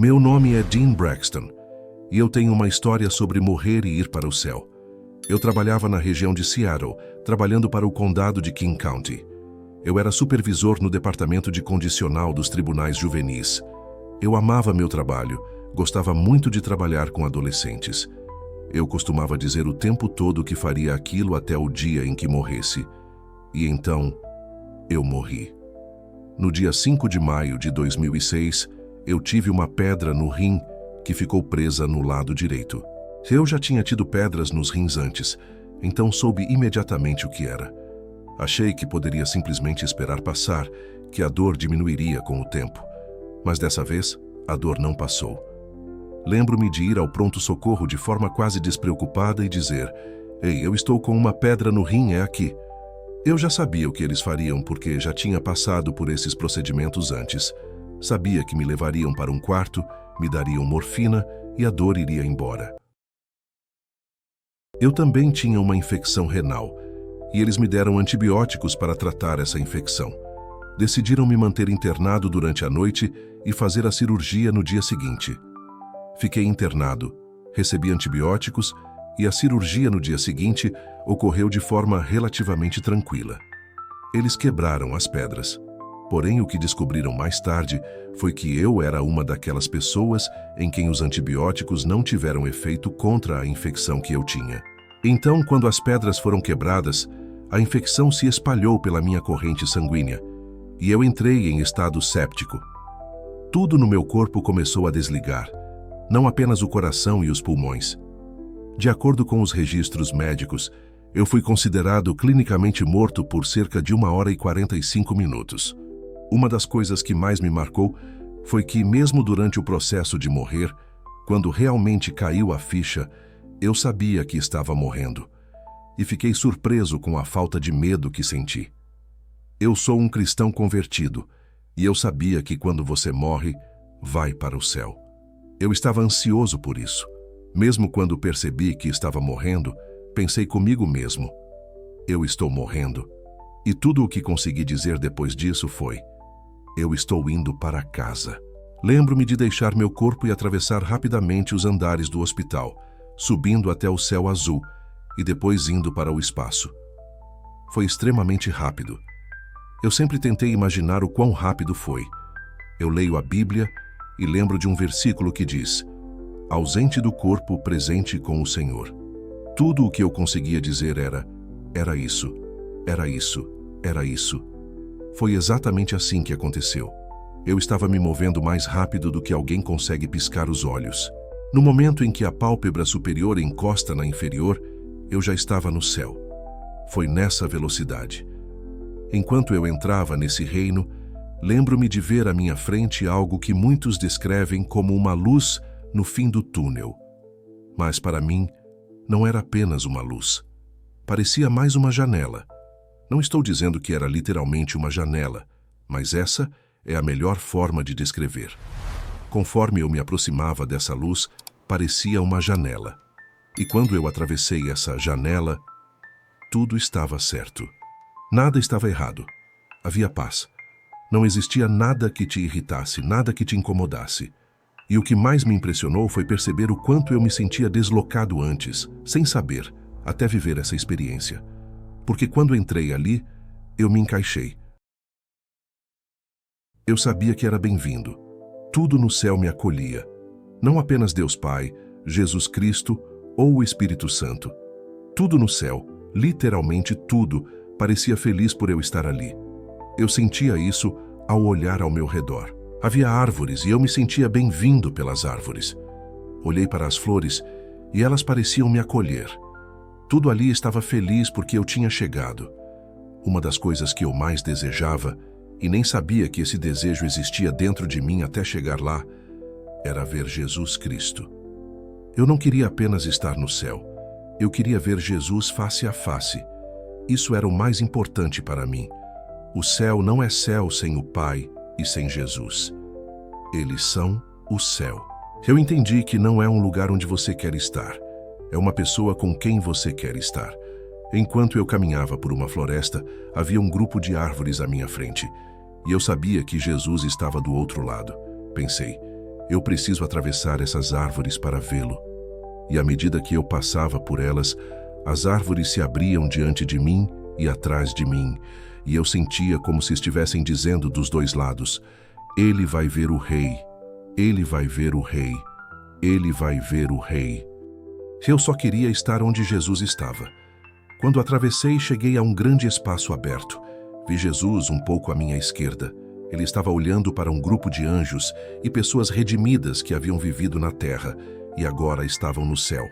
Meu nome é Dean Braxton e eu tenho uma história sobre morrer e ir para o céu. Eu trabalhava na região de Seattle, trabalhando para o condado de King County. Eu era supervisor no departamento de condicional dos tribunais juvenis. Eu amava meu trabalho, gostava muito de trabalhar com adolescentes. Eu costumava dizer o tempo todo que faria aquilo até o dia em que morresse. E então, eu morri. No dia 5 de maio de 2006, eu tive uma pedra no rim que ficou presa no lado direito. Eu já tinha tido pedras nos rins antes, então soube imediatamente o que era. Achei que poderia simplesmente esperar passar, que a dor diminuiria com o tempo. Mas dessa vez, a dor não passou. Lembro-me de ir ao pronto-socorro de forma quase despreocupada e dizer: "Ei, eu estou com uma pedra no rim, é aqui." Eu já sabia o que eles fariam porque já tinha passado por esses procedimentos antes. Sabia que me levariam para um quarto, me dariam morfina e a dor iria embora. Eu também tinha uma infecção renal e eles me deram antibióticos para tratar essa infecção. Decidiram me manter internado durante a noite e fazer a cirurgia no dia seguinte. Fiquei internado, recebi antibióticos e a cirurgia no dia seguinte ocorreu de forma relativamente tranquila. Eles quebraram as pedras. Porém, o que descobriram mais tarde foi que eu era uma daquelas pessoas em quem os antibióticos não tiveram efeito contra a infecção que eu tinha. Então, quando as pedras foram quebradas, a infecção se espalhou pela minha corrente sanguínea e eu entrei em estado séptico. Tudo no meu corpo começou a desligar, não apenas o coração e os pulmões. De acordo com os registros médicos, eu fui considerado clinicamente morto por cerca de 1 hora e 45 minutos. Uma das coisas que mais me marcou foi que, mesmo durante o processo de morrer, quando realmente caiu a ficha, eu sabia que estava morrendo. E fiquei surpreso com a falta de medo que senti. Eu sou um cristão convertido, e eu sabia que quando você morre, vai para o céu. Eu estava ansioso por isso. Mesmo quando percebi que estava morrendo, pensei comigo mesmo: eu estou morrendo. E tudo o que consegui dizer depois disso foi: eu estou indo para casa. Lembro-me de deixar meu corpo e atravessar rapidamente os andares do hospital, subindo até o céu azul e depois indo para o espaço. Foi extremamente rápido. Eu sempre tentei imaginar o quão rápido foi. Eu leio a Bíblia e lembro de um versículo que diz: ausente do corpo, presente com o Senhor. Tudo o que eu conseguia dizer era isso, era isso, era isso. Foi exatamente assim que aconteceu. Eu estava me movendo mais rápido do que alguém consegue piscar os olhos. No momento em que a pálpebra superior encosta na inferior, eu já estava no céu. Foi nessa velocidade. Enquanto eu entrava nesse reino, lembro-me de ver à minha frente algo que muitos descrevem como uma luz no fim do túnel. Mas para mim, não era apenas uma luz. Parecia mais uma janela. Não estou dizendo que era literalmente uma janela, mas essa é a melhor forma de descrever. Conforme eu me aproximava dessa luz, parecia uma janela. E quando eu atravessei essa janela, tudo estava certo. Nada estava errado. Havia paz. Não existia nada que te irritasse, nada que te incomodasse. E o que mais me impressionou foi perceber o quanto eu me sentia deslocado antes, sem saber, até viver essa experiência. Porque quando entrei ali, eu me encaixei. Eu sabia que era bem-vindo. Tudo no céu me acolhia. Não apenas Deus Pai, Jesus Cristo ou o Espírito Santo. Tudo no céu, literalmente tudo, parecia feliz por eu estar ali. Eu sentia isso ao olhar ao meu redor. Havia árvores e eu me sentia bem-vindo pelas árvores. Olhei para as flores e elas pareciam me acolher. Tudo ali estava feliz porque eu tinha chegado. Uma das coisas que eu mais desejava, e nem sabia que esse desejo existia dentro de mim até chegar lá, era ver Jesus Cristo. Eu não queria apenas estar no céu. Eu queria ver Jesus face a face. Isso era o mais importante para mim. O céu não é céu sem o Pai e sem Jesus. Eles são o céu. Eu entendi que não é um lugar onde você quer estar. É uma pessoa com quem você quer estar. Enquanto eu caminhava por uma floresta, havia um grupo de árvores à minha frente. E eu sabia que Jesus estava do outro lado. Pensei, Eu preciso atravessar essas árvores para vê-lo. E à medida que eu passava por elas, as árvores se abriam diante de mim e atrás de mim, e eu sentia como se estivessem dizendo dos dois lados: ele vai ver o rei, ele vai ver o rei, ele vai ver o rei. Eu só queria estar onde Jesus estava. Quando atravessei, cheguei a um grande espaço aberto. Vi Jesus um pouco à minha esquerda. Ele estava olhando para um grupo de anjos e pessoas redimidas que haviam vivido na terra e agora estavam no céu.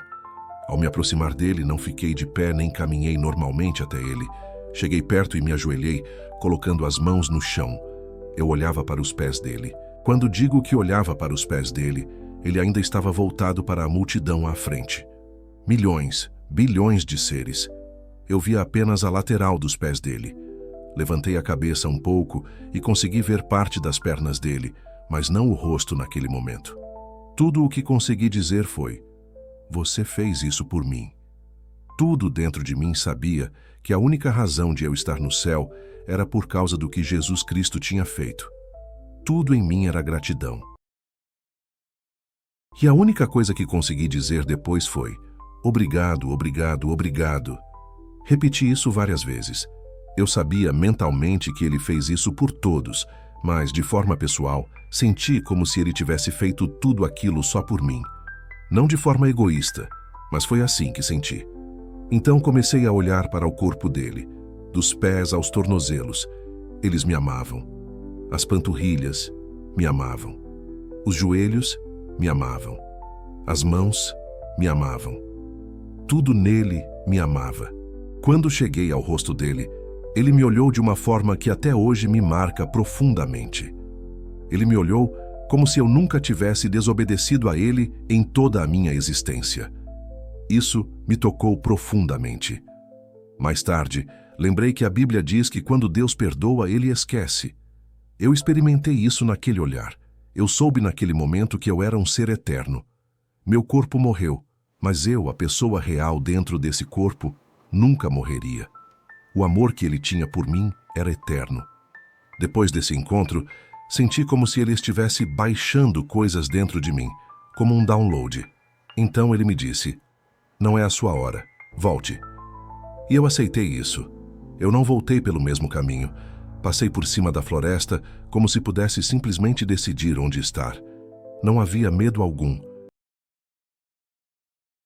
Ao me aproximar dele, não fiquei de pé nem caminhei normalmente até ele. Cheguei perto e me ajoelhei, colocando as mãos no chão. Eu olhava para os pés dele. Quando digo que olhava para os pés dele, ele ainda estava voltado para a multidão à frente. Milhões, bilhões de seres. Eu via apenas a lateral dos pés dele. Levantei a cabeça um pouco e consegui ver parte das pernas dele, mas não o rosto naquele momento. Tudo o que consegui dizer foi: você fez isso por mim. Tudo dentro de mim sabia que a única razão de eu estar no céu era por causa do que Jesus Cristo tinha feito. Tudo em mim era gratidão. E a única coisa que consegui dizer depois foi: obrigado, obrigado, obrigado. Repeti isso várias vezes. Eu sabia mentalmente que ele fez isso por todos, mas, de forma pessoal, senti como se ele tivesse feito tudo aquilo só por mim. Não de forma egoísta, mas foi assim que senti. Então comecei a olhar para o corpo dele, dos pés aos tornozelos. Eles me amavam. As panturrilhas me amavam. Os joelhos me amavam. As mãos me amavam. Tudo nele me amava. Quando cheguei ao rosto dele, ele me olhou de uma forma que até hoje me marca profundamente. Ele me olhou como se eu nunca tivesse desobedecido a ele em toda a minha existência. Isso me tocou profundamente. Mais tarde, lembrei que a Bíblia diz que quando Deus perdoa, ele esquece. Eu experimentei isso naquele olhar. Eu soube naquele momento que eu era um ser eterno. Meu corpo morreu, mas eu, a pessoa real dentro desse corpo, nunca morreria. O amor que ele tinha por mim era eterno. Depois desse encontro, senti como se ele estivesse baixando coisas dentro de mim, como um download. Então ele me disse: não é a sua hora, volte. E eu aceitei isso. Eu não voltei pelo mesmo caminho. Passei por cima da floresta como se pudesse simplesmente decidir onde estar. Não havia medo algum.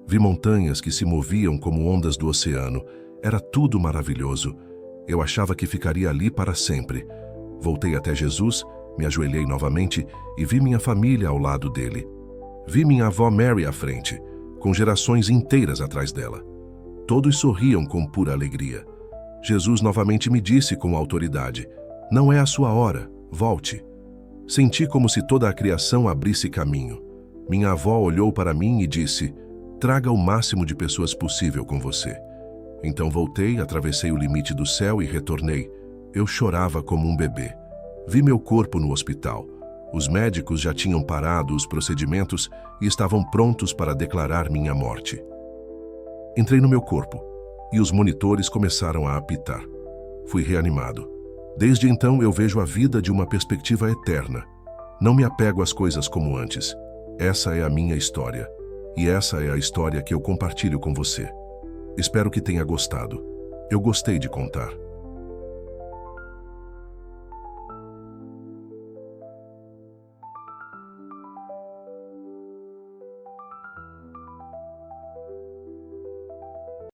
Vi montanhas que se moviam como ondas do oceano. Era tudo maravilhoso. Eu achava que ficaria ali para sempre. Voltei até Jesus, me ajoelhei novamente e vi minha família ao lado dele. Vi minha avó Mary à frente, com gerações inteiras atrás dela. Todos sorriam com pura alegria. Jesus novamente me disse com autoridade: não é a sua hora, volte. Senti como se toda a criação abrisse caminho. Minha avó olhou para mim e disse: traga o máximo de pessoas possível com você. Então voltei, atravessei o limite do céu e retornei. Eu chorava como um bebê. Vi meu corpo no hospital. Os médicos já tinham parado os procedimentos e estavam prontos para declarar minha morte. Entrei no meu corpo e os monitores começaram a apitar. Fui reanimado. Desde então eu vejo a vida de uma perspectiva eterna. Não me apego às coisas como antes. Essa é a minha história. E essa é a história que eu compartilho com você. Espero que tenha gostado. Eu gostei de contar.